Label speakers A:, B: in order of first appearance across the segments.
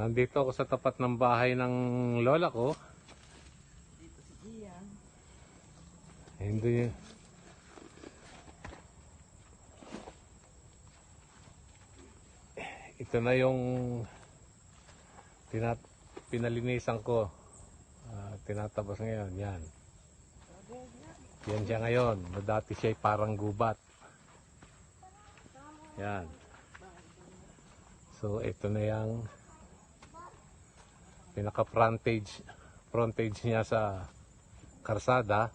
A: Nandito ako sa tapat ng bahay ng lola ko.
B: Dito si Gian.
A: Hindi. Ito na yung pinalinisan ko. Tinatabas ngayon. Yan. Yan siya ngayon. Dati siya parang gubat. Yan. So ito na yung frontage niya sa karsada.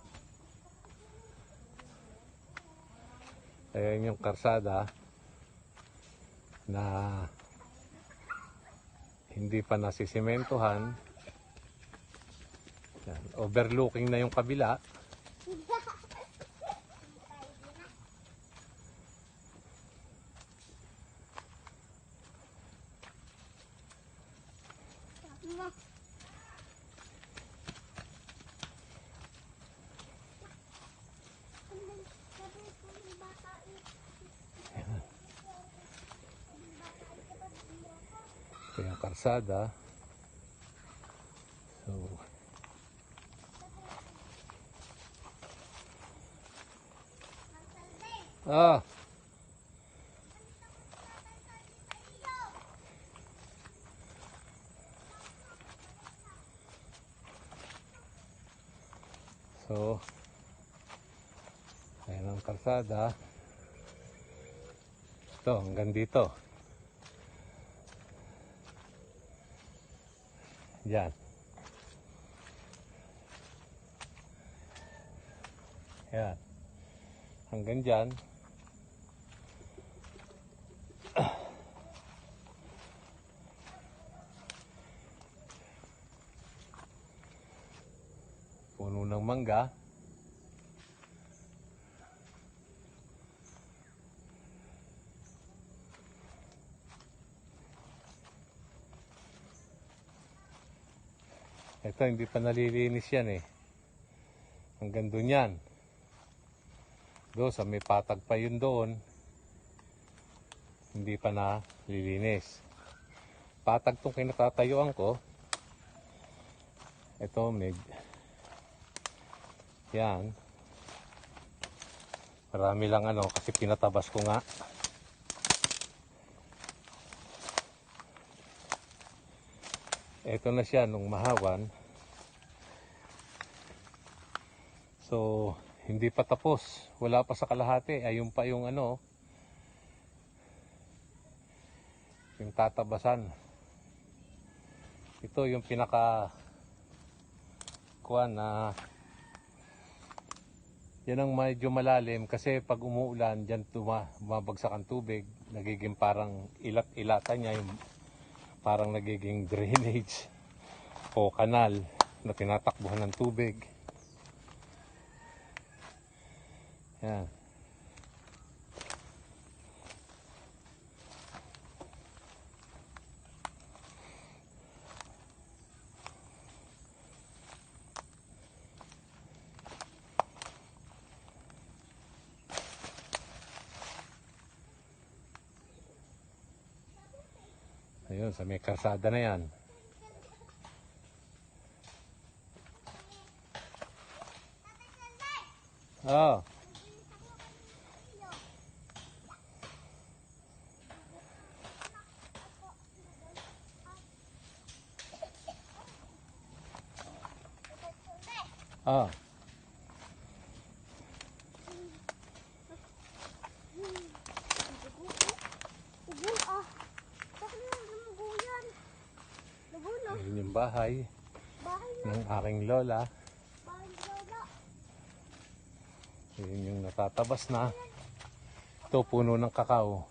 A: Ayan yung karsada na hindi pa nasisimentohan. Yan. Overlooking na yung kabila. Ito yung karsada. So So ayan ang karsada. Ito hanggang dito. Yan. Yan. Hanggang dyan. Puno ng mangga. Ito hindi pa nalilinis yan eh. Hanggang doon yan. Doon sa may patag pa yun doon. Hindi pa nalilinis. Patag tong kinatatayuan ko. Ito yan. Marami lang kasi pinatabas ko nga. Ito na siya nung mahawan. So, hindi pa tapos. Wala pa sa kalahati. Ayun pa yung yung tatabasan. Ito yung pinaka na yan ang medyo malalim kasi pag umuulan dyan bumabagsak ang tubig, nagiging parang ilat-ilatan niya, yung parang nagiging drainage o kanal na tinatakbuhan ng tubig. Yan. Ayun, sa may karsada na yan. Oh. Ah. Ayun yung bahay ng aking lola. Ayun yung natatabas na. Ito puno ng kakao.